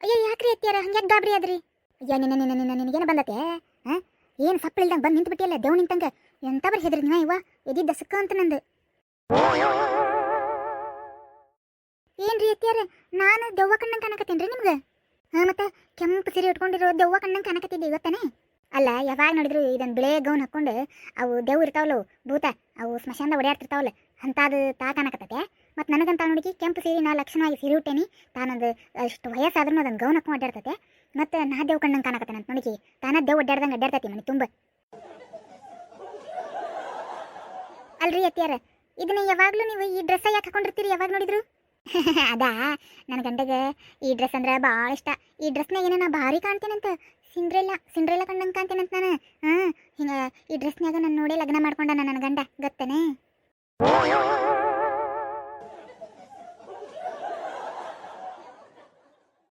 ಅಯ್ಯ ಯಾಕ್ರಿ ಅತ್ತಿಯಾರ ಹಂಗ್ಯಾಕ್ ಗಾಬರಿ ಆದ್ರಿ? ಅಯ್ಯ ನಿನಗೇನ ಬಂದತೆ? ಏನು ಸಪ್ಪಳ ಇಲ್ದಂಗೆ ಬಂದು ನಿಂತು ಬಿಟ್ಟಿಯಲ್ಲ ದೇವ್ ನಿಂತಂಗ. ಎಂತ ಬರ್ ಹೆದ್ರಿ ನೀವ ಇವ ಎದಿ ದಸಕ್ಕ ಅಂತ ನಂದು. ಏನ್ರಿ ಅತ್ತಿಯಾರ ನಾನು ದೆವ್ವ ಕಣ್ಣಂಗೆ ಕಾಣಕತ್ತೇನ್ರಿ ನಿಮ್ಗೆ? ಮತ್ತೆ ಕೆಂಪು ಸೀರೆ ಉಟ್ಕೊಂಡಿರೋ ದೆವ್ವ ಕಣ್ಣಂಗೆ ಕಾಣಕತ್ತಿದ್ದೆ ಇವತ್ತನೇ. ಅಲ್ಲ ಯಾವಾಗ ನೋಡಿದ್ರು ಇದೊಂದು ಬಿಳೆ ಗೌನ್ ಹಾಕ್ಕೊಂಡು ಅವು ದೆವ್ ಇರ್ತಾವಲ್ಲ ಭೂತ, ಅವು ಸ್ಮಶಾನದ ಓಡಾಡ್ತಿರ್ತಾವಲ್ಲ ಅಂತಾದು ತಾ ಕಾಣಕತ್ತತೆ. ಮತ್ತು ನನಗಂತ ನೋಡಿ ಕೆಂಪು ಸೀರೆ ನಾ ಲಕ್ಷಣವಾಗಿ ಸೀರೆ ಉಟ್ಟೇನಿ. ತಾನೊಂದು ಅಷ್ಟು ವಯಸ್ಸಾದ್ರೂ ಅದೊಂದು ಗೌನ್ ಹಾಕೊಂಡು ಅಡ್ಡಾಡ್ತತೆ. ಮತ್ತು ನಾ ದೇವ್ ಕಣ್ಣಂಗೆ ಕಾಣಕತ್ತೇನೆ ಅಂತ ನೋಡಿ ತಾನ ದೇವ್ ಅಡ್ಡಾಡ್ದಂಗೆ ಅಡ್ಡಾಡ್ತೈತಿ ಮನೆ ತುಂಬ. ಅಲ್ರಿ ಅತ್ತಿಯಾರ ಇದನ್ನ ಯಾವಾಗಲೂ ನೀವು ಈ ಡ್ರೆಸ್ ಯಾಕೆ ಹಾಕೊಂಡಿರ್ತೀರಿ ಯಾವಾಗ ನೋಡಿದ್ರು? ಅದಾ ನನ್ನ ಗಂಡಗೆ ಈ ಡ್ರೆಸ್ ಅಂದ್ರೆ ಭಾಳ ಇಷ್ಟ. ಈ ಡ್ರೆಸ್ನಾಗ ಏನೋ ನಾ ಭಾರಿ ಕಾಣ್ತೇನಂತ, ಸಿಂಡ್ರೆಲ್ಲ ಕಣ್ಣಂಗೆ ಕಾಣ್ತೇನಂತ ನಾನು. ಹಿಂಗೆ ಈ ಡ್ರೆಸ್ನಾಗ ನಾನು ನೋಡಿ ಲಗ್ನ ಮಾಡ್ಕೊಂಡ ನನ್ನ ಗಂಡ ಗೊತ್ತೇನೆ.